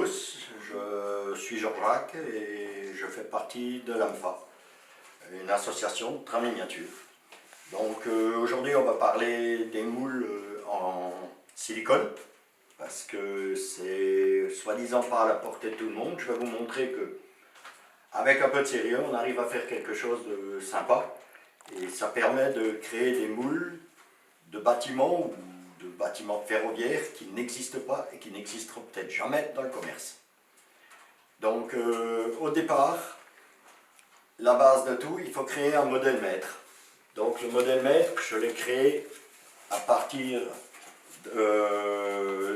tous, je suis Georges et je fais partie de l'AMFA, une association de trains miniatures. Donc aujourd'hui on va parler des moules en silicone, parce que c'est soi-disant pas à la portée de tout le monde. Je vais vous montrer que avec un peu de sérieux on arrive à faire quelque chose de sympa, et ça permet de créer des moules de bâtiments ou de bâtiments ferroviaires qui n'existent pas et qui n'existeront peut-être jamais dans le commerce. Donc au départ, la base de tout, il faut créer un modèle maître. Donc le modèle maître, je l'ai créé à partir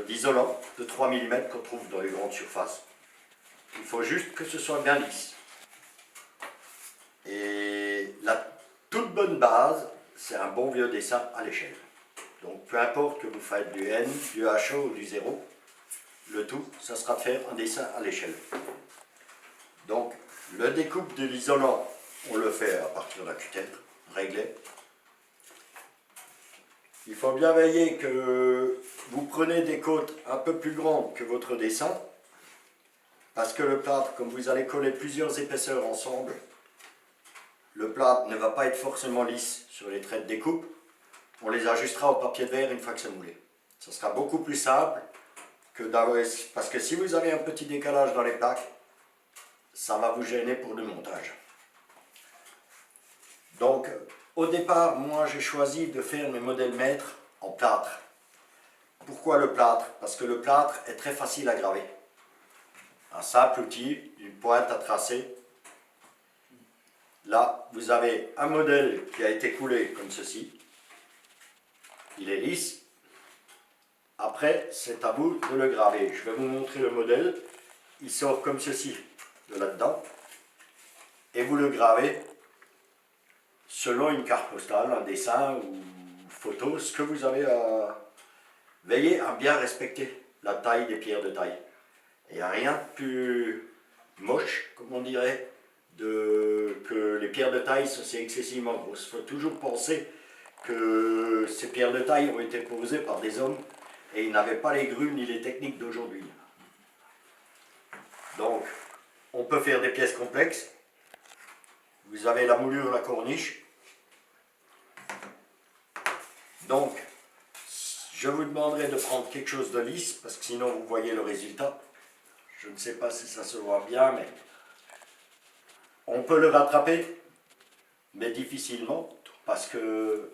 d'isolants de 3 mm qu'on trouve dans les grandes surfaces. Il faut juste que ce soit bien lisse. Et la toute bonne base, c'est un bon vieux dessin à l'échelle. Donc peu importe que vous faites du N, du HO ou du 0, le tout, ça sera de faire un dessin à l'échelle. Donc le découpe de l'isolant, on le fait à partir d'un cutter réglé. Il faut bien veiller que vous prenez des côtes un peu plus grandes que votre dessin, parce que le plâtre, comme vous allez coller plusieurs épaisseurs ensemble, le plâtre ne va pas être forcément lisse sur les traits de découpe. On les ajustera au papier de verre une fois que c'est moulé. Ce sera beaucoup plus simple que d'avoir... Parce que si vous avez un petit décalage dans les plaques, ça va vous gêner pour le montage. Donc, au départ, moi j'ai choisi de faire mes modèles maîtres en plâtre. Pourquoi le plâtre? Parce que le plâtre est très facile à graver. Un simple outil, une pointe à tracer. Là, vous avez un modèle qui a été coulé comme ceci. Il est lisse. Après, c'est à vous de le graver. Je vais vous montrer le modèle. Il sort comme ceci de là-dedans. Et vous le gravez selon une carte postale, un dessin ou une photo, ce que vous avez à... Veillez à bien respecter la taille des pierres de taille. Il n'y a rien de plus moche, comme on dirait, que les pierres de taille, c'est excessivement grosses. Il faut toujours penser que ces pierres de taille ont été posées par des hommes et ils n'avaient pas les grues ni les techniques d'aujourd'hui. Donc, on peut faire des pièces complexes. Vous avez la moulure, la corniche. Donc, je vous demanderai de prendre quelque chose de lisse, parce que sinon vous voyez le résultat. Je ne sais pas si ça se voit bien, mais on peut le rattraper, mais difficilement, parce que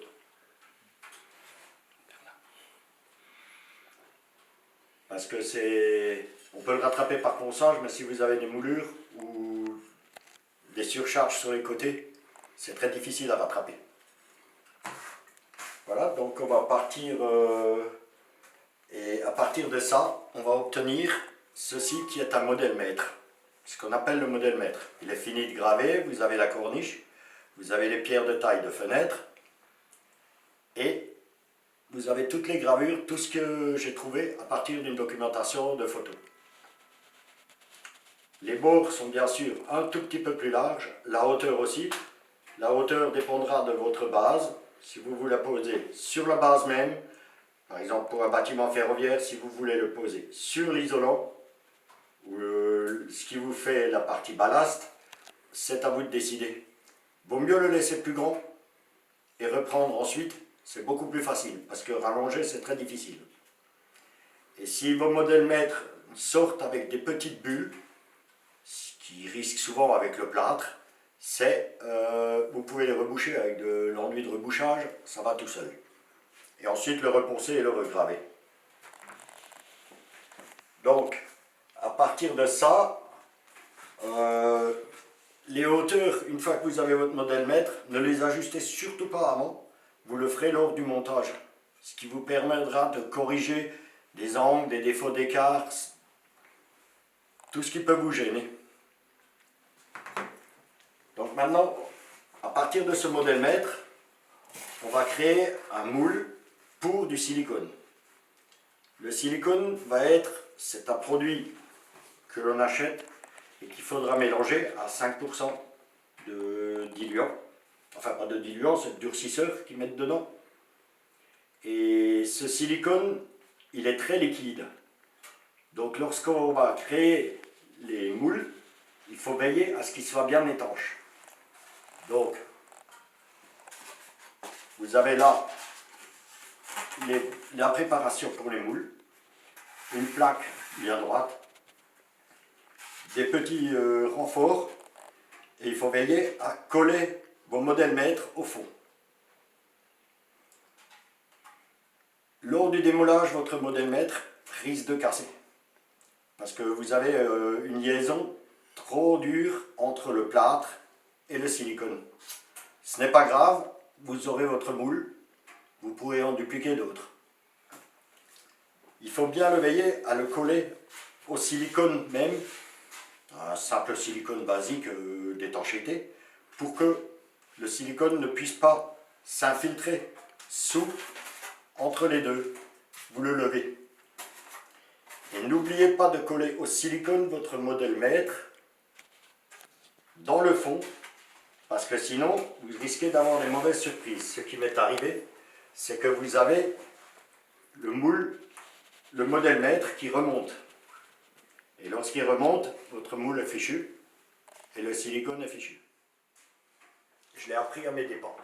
c'est... On peut le rattraper par ponçage, mais si vous avez des moulures ou des surcharges sur les côtés, c'est très difficile à rattraper. Voilà, donc on va partir, et à partir de ça, on va obtenir ceci qui est un modèle maître, ce qu'on appelle le modèle maître. Il est fini de graver, vous avez la corniche, vous avez les pierres de taille de fenêtre, et vous avez toutes les gravures, tout ce que j'ai trouvé à partir d'une documentation de photos. Les bords sont bien sûr un tout petit peu plus larges, la hauteur aussi. La hauteur dépendra de votre base. Si vous voulez la poser sur la base même, par exemple pour un bâtiment ferroviaire, si vous voulez le poser sur l'isolant, ou ce qui vous fait la partie ballast, c'est à vous de décider. Vaut mieux le laisser plus grand et reprendre ensuite, c'est beaucoup plus facile, parce que rallonger c'est très difficile. Et si vos modèles maîtres sortent avec des petites bulles, ce qui risque souvent avec le plâtre, c'est vous pouvez les reboucher avec de l'enduit de rebouchage, ça va tout seul. Et ensuite le reponcer et le regraver. Donc, à partir de ça, les hauteurs, une fois que vous avez votre modèle maître, ne les ajustez surtout pas avant, vous le ferez lors du montage. Ce qui vous permettra de corriger des angles, des défauts d'écart, tout ce qui peut vous gêner. Donc maintenant, à partir de ce modèle maître, on va créer un moule pour du silicone. Le silicone va être, c'est un produit que l'on achète et qu'il faudra mélanger à 5% de diluant. Enfin pas de diluant, c'est de durcisseur qu'ils mettent dedans. Et ce silicone, il est très liquide. Donc lorsqu'on va créer les moules, il faut veiller à ce qu'ils soient bien étanches. Donc, vous avez là la préparation pour les moules, une plaque bien droite, des petits renforts, et il faut veiller à coller vos modèles maîtres au fond. Lors du démoulage, votre modèle maître risque de casser, parce que vous avez une liaison trop dure entre le plâtre et le silicone. Ce n'est pas grave, vous aurez votre moule, vous pourrez en dupliquer d'autres. Il faut bien le veiller à le coller au silicone même, un simple silicone basique d'étanchéité, pour que le silicone ne puisse pas s'infiltrer entre les deux. Vous le levez. Et n'oubliez pas de coller au silicone votre modèle maître dans le fond, parce que sinon vous risquez d'avoir des mauvaises surprises. Ce qui m'est arrivé, c'est que vous avez le moule, le modèle maître qui remonte. Et lorsqu'il remonte, votre moule est fichu et le silicone est fichu. Je l'ai appris à mes dépens.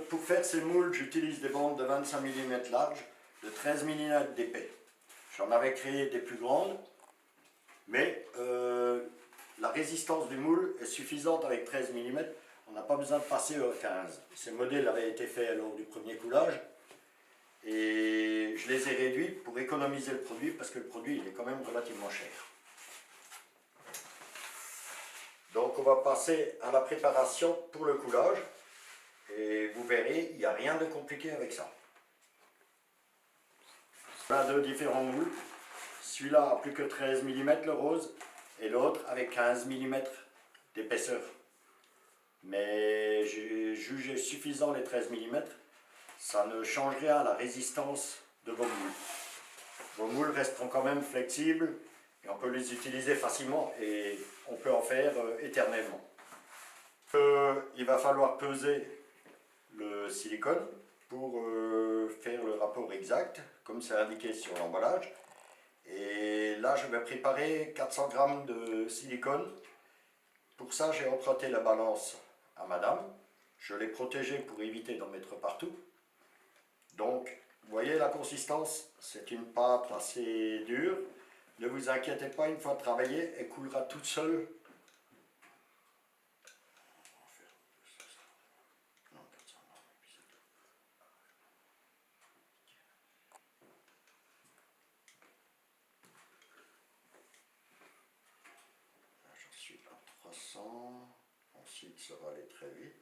Pour faire ces moules, j'utilise des bandes de 25 mm larges, de 13 mm d'épais. J'en avais créé des plus grandes, mais la résistance du moule est suffisante avec 13 mm. On n'a pas besoin de passer au 15. Ces modèles avaient été faits lors du premier coulage, et je les ai réduits pour économiser le produit, parce que le produit il est quand même relativement cher. Donc on va passer à la préparation pour le coulage. Et vous verrez, il n'y a rien de compliqué avec ça. On a deux différents moules. Celui-là a plus que 13 mm le rose, et l'autre avec 15 mm d'épaisseur. Mais j'ai jugé suffisant les 13 mm. Ça ne change rien à la résistance de vos moules. Vos moules resteront quand même flexibles, et on peut les utiliser facilement, et on peut en faire éternellement. Il va falloir peser le silicone pour faire le rapport exact, comme c'est indiqué sur l'emballage. Et là, je vais préparer 400 g de silicone. Pour ça, j'ai emprunté la balance à madame. Je l'ai protégée pour éviter d'en mettre partout. Donc, vous voyez la consistance, c'est une pâte assez dure. Ne vous inquiétez pas, une fois travaillée, elle coulera toute seule. J'en suis à 300, ensuite ça va aller très vite.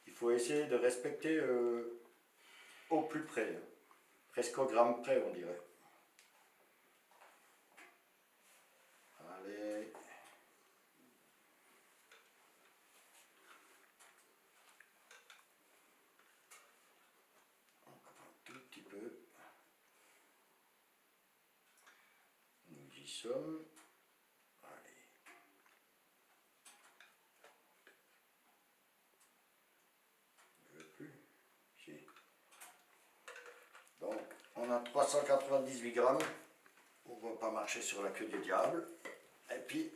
Il faut essayer de respecter au plus près, presque au gramme près on dirait. Allez. Encore un tout petit peu. Nous y sommes. Allez. Je veux plus. Si. Donc, on a 398 grammes. On ne va pas marcher sur la queue du diable. Et puis,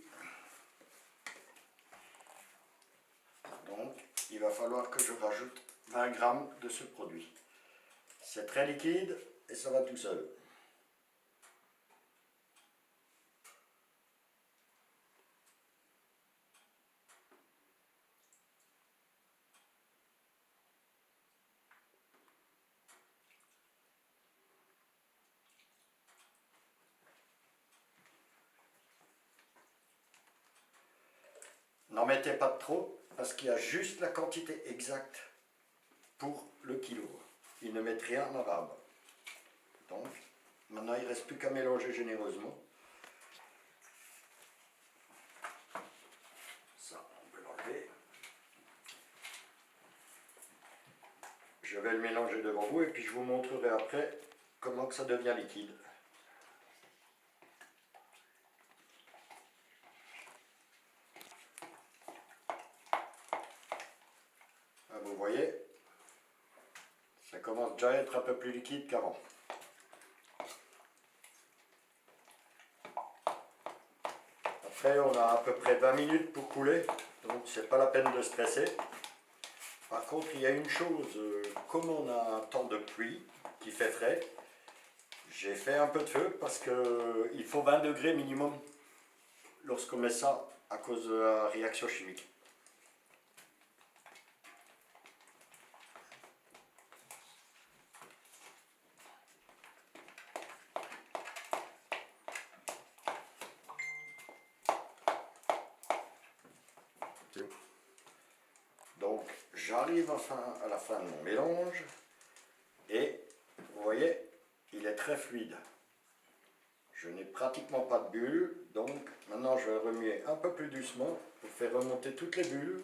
donc, il va falloir que je rajoute 20 grammes de ce produit. C'est très liquide et ça va tout seul. N'en mettez pas de trop, parce qu'il y a juste la quantité exacte pour le kilo. Il ne met rien en rab. Donc, maintenant il ne reste plus qu'à mélanger généreusement. Ça, on peut l'enlever. Je vais le mélanger devant vous, et puis je vous montrerai après comment que ça devient liquide. voyez, ça commence déjà à être un peu plus liquide qu'avant. Après, on a à peu près 20 minutes pour couler, donc c'est pas la peine de stresser. Par contre, il y a une chose, comme on a un temps de pluie qui fait frais, j'ai fait un peu de feu parce qu'il faut 20 degrés minimum lorsqu'on met ça à cause de la réaction chimique. Donc j'arrive à la fin de mon mélange et vous voyez, il est très fluide. Je n'ai pratiquement pas de bulles, donc maintenant je vais remuer un peu plus doucement pour faire remonter toutes les bulles.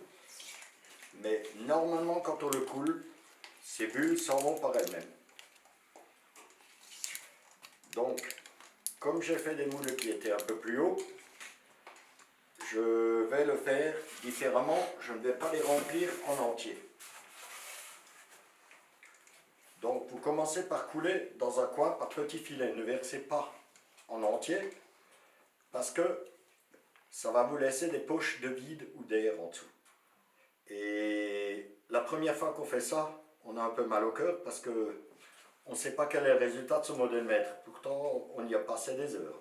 Mais normalement quand on le coule, ces bulles s'en vont par elles-mêmes. Donc, comme j'ai fait des moules qui étaient un peu plus hauts, je vais le faire différemment, je ne vais pas les remplir en entier. Donc vous commencez par couler dans un coin par petits filets, ne versez pas en entier parce que ça va vous laisser des poches de vide ou d'air en dessous. Et la première fois qu'on fait ça, on a un peu mal au cœur parce que on ne sait pas quel est le résultat de ce modèle mètre. Pourtant, on y a passé des heures.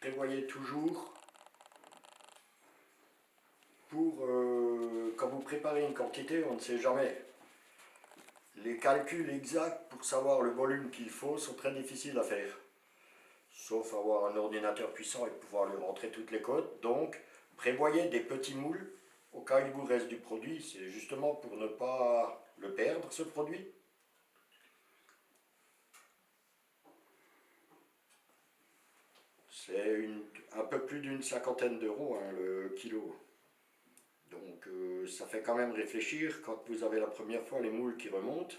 Prévoyez toujours quand vous préparez une quantité, on ne sait jamais. Les calculs exacts pour savoir le volume qu'il faut sont très difficiles à faire. Sauf avoir un ordinateur puissant et pouvoir lui rentrer toutes les codes. Donc, prévoyez des petits moules au cas où il vous reste du produit. C'est justement pour ne pas le perdre, ce produit. C'est un peu plus d'une cinquantaine d'euros hein, le kilo. Donc ça fait quand même réfléchir quand vous avez la première fois les moules qui remontent.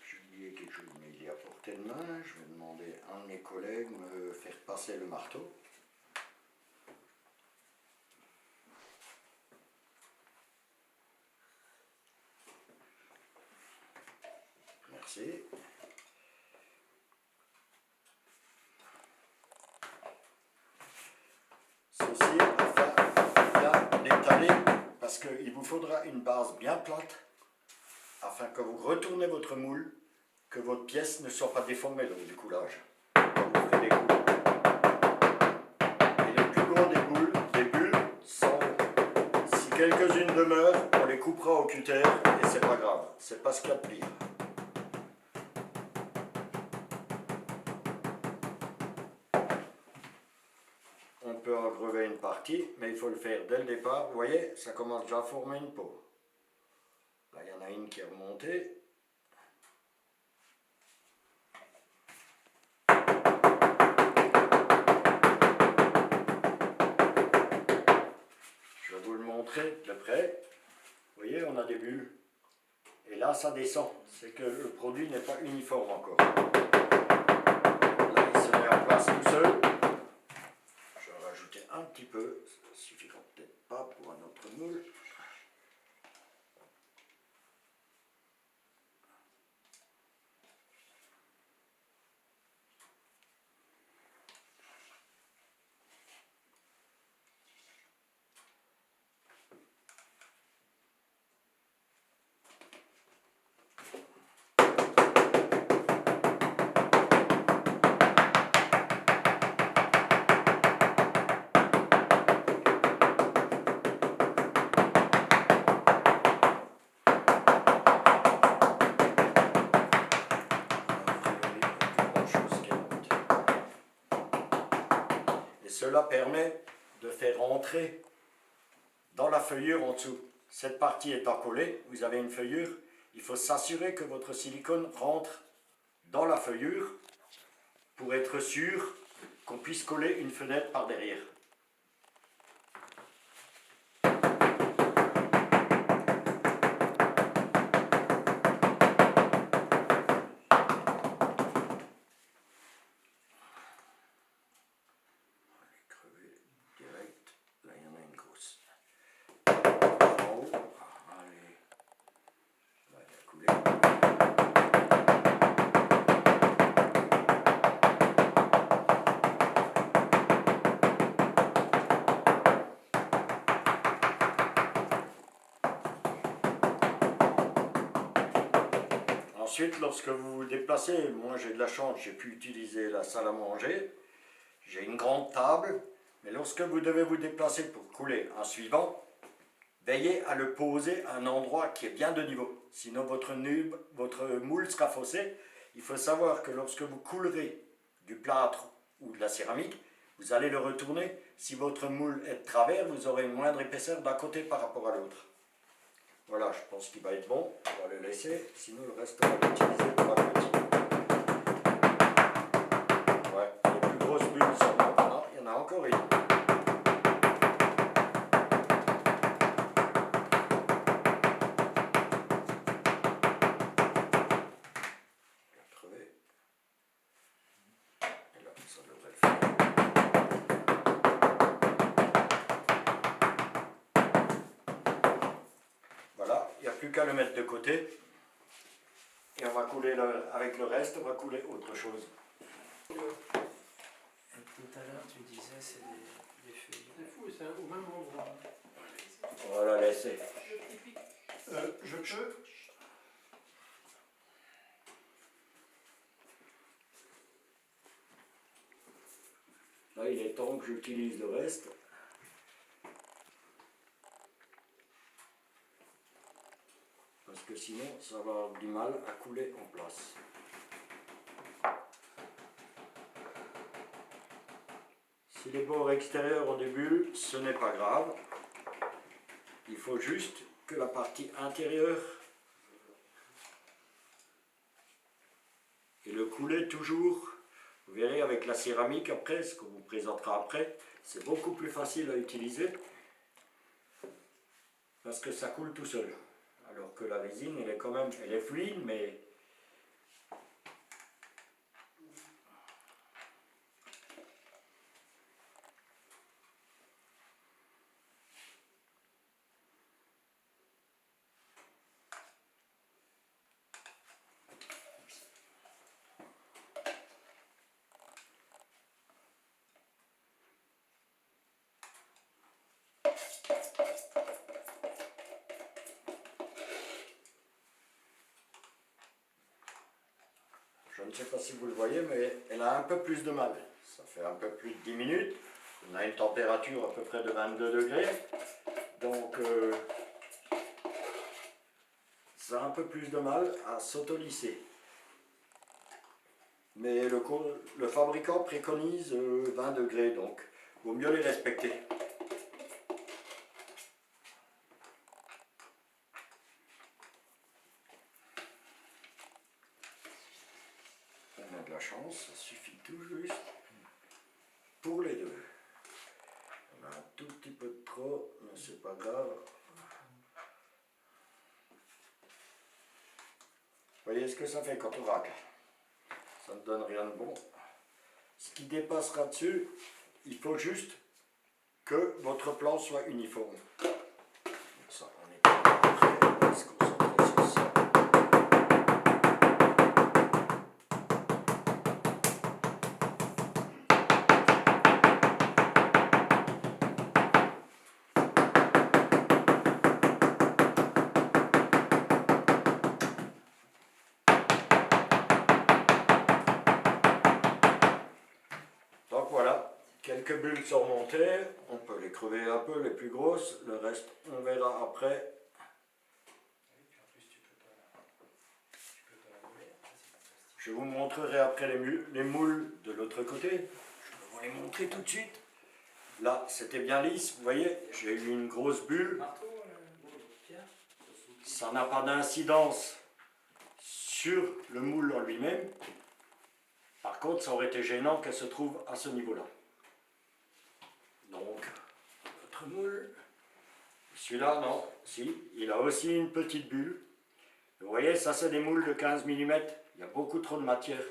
J'ai oublié quelque chose, mais il est à portée de main. Je vais demander à un de mes collègues de me faire passer le marteau. Merci. Ceci afin bien l'étaler parce qu'il vous faudra une base bien plate afin que vous retournez votre moule, que votre pièce ne soit pas déformée lors du coulage. Quand vous ferez des coups. Et les plus gros des bulles sont, si quelques-unes demeurent, on les coupera au cutter et c'est pas grave, c'est pas ce qu'il y a de pire. On peut en grever une partie, mais il faut le faire dès le départ. Vous voyez, ça commence déjà à former une peau. Là, il y en a une qui est remontée. Je vais vous le montrer de près. Vous voyez, on a des bulles. Et là, ça descend. C'est que le produit n'est pas uniforme encore. Là, il se met en place tout seul. Je un petit peu, ça suffira peut-être pas pour un autre moule. Et cela permet de faire rentrer dans la feuillure en dessous. Cette partie étant collée, vous avez une feuillure, il faut s'assurer que votre silicone rentre dans la feuillure pour être sûr qu'on puisse coller une fenêtre par derrière. Ensuite, lorsque vous vous déplacez, moi j'ai de la chance, j'ai pu utiliser la salle à manger, j'ai une grande table, mais lorsque vous devez vous déplacer pour couler un suivant, veillez à le poser à un endroit qui est bien de niveau, sinon votre moule sera faussé. Il faut savoir que lorsque vous coulerez du plâtre ou de la céramique, vous allez le retourner. Si votre moule est de travers, vous aurez une moindre épaisseur d'un côté par rapport à l'autre. Voilà, je pense qu'il va être bon, on va le laisser, sinon le reste on va l'utiliser pour la petite. Ouais, les plus grosses bulles sont là, il y en a encore une. Je vais crever. Et là, ça devrait le faire. Voilà, il n'y a plus qu'à le mettre de côté. Et on va couler avec le reste, on va couler autre chose. Et tout à l'heure, tu disais c'est des feuilles. C'est fou, c'est au même endroit. On va la laisser. Je peux. Là, il est temps que j'utilise le reste. Parce que sinon, ça va avoir du mal à couler en place. Si les bords extérieurs ont des bulles, ce n'est pas grave. Il faut juste que la partie intérieure et le couler toujours. Vous verrez avec la céramique après, ce qu'on vous présentera après, c'est beaucoup plus facile à utiliser parce que ça coule tout seul. Alors que la résine, elle est quand même, elle est fluide, mais je ne sais pas si vous le voyez, mais elle a un peu plus de mal. Ça fait un peu plus de 10 minutes. On a une température à peu près de 22 degrés. Donc, ça a un peu plus de mal à s'auto-lisser. Mais le fabricant préconise 20 degrés, donc il vaut mieux les respecter. On a de la chance, ça suffit tout juste pour les deux. On a un tout petit peu de trop, mais c'est pas grave. Vous voyez ce que ça fait quand on racle? Ça ne donne rien de bon. Ce qui dépassera dessus, il faut juste que votre plan soit uniforme. Ça, on est prêt, on va se concentrer sur ça. Donc voilà, quelques bulles sont remontées, on peut les crever un peu, les plus grosses, le reste on verra après. Je vous montrerai après les moules de l'autre côté, je vais vous les montrer tout de suite. Là c'était bien lisse, vous voyez, j'ai eu une grosse bulle, ça n'a pas d'incidence sur le moule en lui-même. Par contre, ça aurait été gênant qu'elle se trouve à ce niveau-là. Donc, notre moule, celui-là, non, si, il a aussi une petite bulle. Vous voyez, ça c'est des moules de 15 mm, il y a beaucoup trop de matière.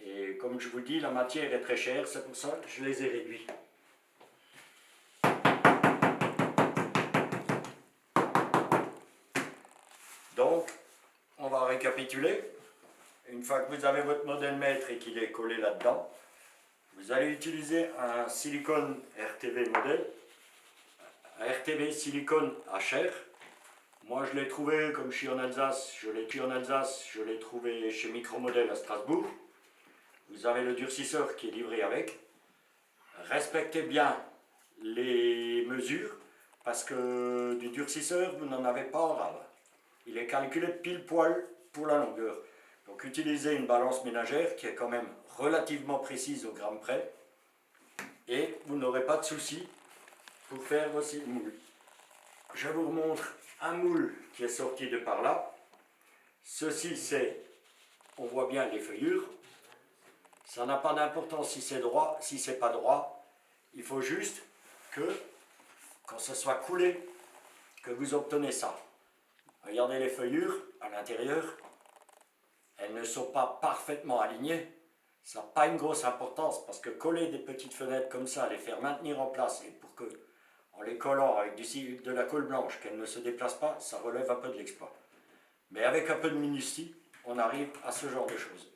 Et comme je vous dis, la matière est très chère, c'est pour ça que je les ai réduits. Donc, on va récapituler. Une fois que vous avez votre modèle maître et qu'il est collé là-dedans, vous allez utiliser un silicone RTV modèle, un RTV silicone HR. Moi je l'ai trouvé, comme je suis en Alsace, je l'ai trouvé chez Micromodèle à Strasbourg. Vous avez le durcisseur qui est livré avec. Respectez bien les mesures, parce que du durcisseur, vous n'en avez pas en rab. Il est calculé pile poil pour la longueur. Donc utilisez une balance ménagère qui est quand même relativement précise au gramme près et vous n'aurez pas de souci pour faire vos moules. Je vous remontre un moule qui est sorti de par là. Ceci c'est, on voit bien les feuillures. Ça n'a pas d'importance si c'est droit, si c'est pas droit. Il faut juste que, quand ce soit coulé, que vous obtenez ça. Regardez les feuillures à l'intérieur. Elles ne sont pas parfaitement alignées, ça n'a pas une grosse importance parce que coller des petites fenêtres comme ça, les faire maintenir en place et pour que, en les collant avec de la colle blanche, qu'elles ne se déplacent pas, ça relève un peu de l'exploit. Mais avec un peu de minutie, on arrive à ce genre de choses.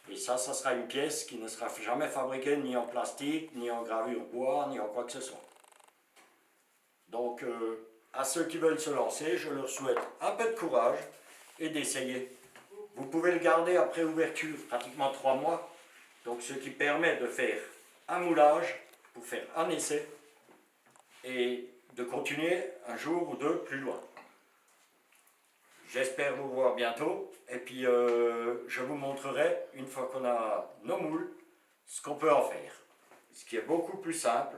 Et ça sera une pièce qui ne sera jamais fabriquée ni en plastique, ni en gravure bois, ni en quoi que ce soit. Donc, à ceux qui veulent se lancer, je leur souhaite un peu de courage et d'essayer. Vous pouvez le garder après ouverture, pratiquement 3 mois, donc ce qui permet de faire un moulage pour faire un essai et de continuer un jour ou deux plus loin. J'espère vous voir bientôt et puis je vous montrerai, une fois qu'on a nos moules, ce qu'on peut en faire. Ce qui est beaucoup plus simple.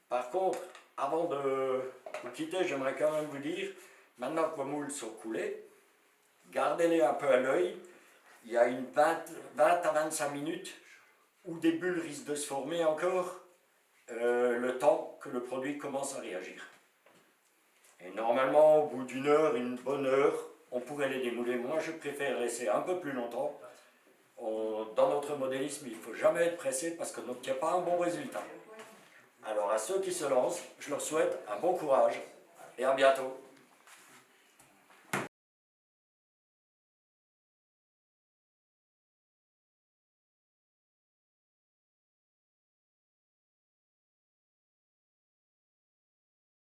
Par contre, avant de vous quitter, j'aimerais quand même vous dire, maintenant que vos moules sont coulés, gardez-les un peu à l'œil. Il y a une 20 à 25 minutes où des bulles risquent de se former encore, le temps que le produit commence à réagir. Et normalement, au bout d'une heure, une bonne heure, on pourrait les démouler. Moi, je préfère laisser un peu plus longtemps. Dans notre modélisme, il ne faut jamais être pressé parce qu'on n'obtient pas un bon résultat. Alors à ceux qui se lancent, je leur souhaite un bon courage et à bientôt.